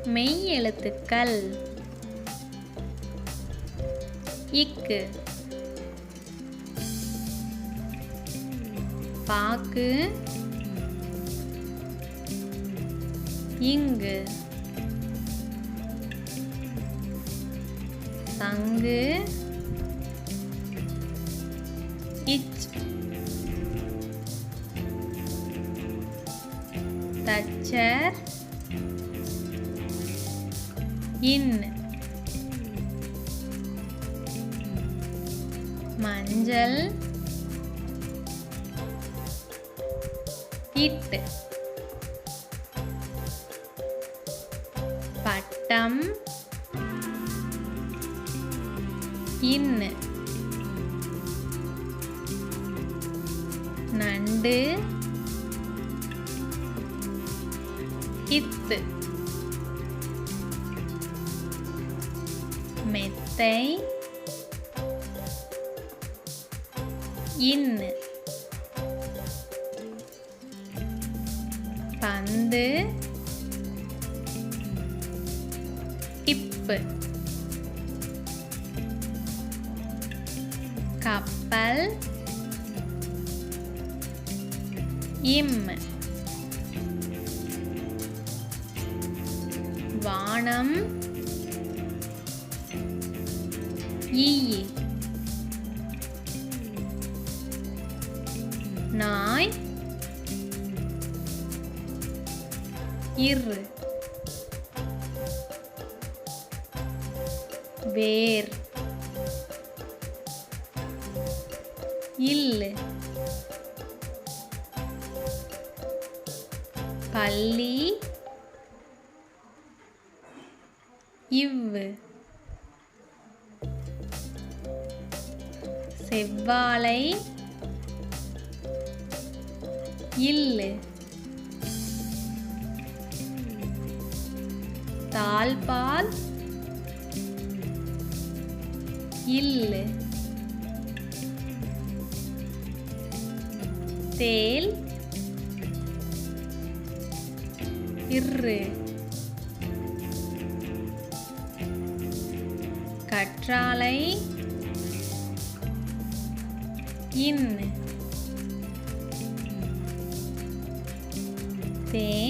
மெய் எழுத்துக்கள் இக்கு பாக்கு இங்கு சங்கு இச் தச்சர் இன் மஞ்சள் இட் பட்டம் இன் நண்டு இத்து மெத்தை இன் பந்து இப்பு கப்பல் இம் வானம் ஈ நாய் இர் வேர் இல் பள்ளி இவ் செவ்வாழை இல் தாழ்பால் இல் தேல் இரு கற்றாழை இன் தேன்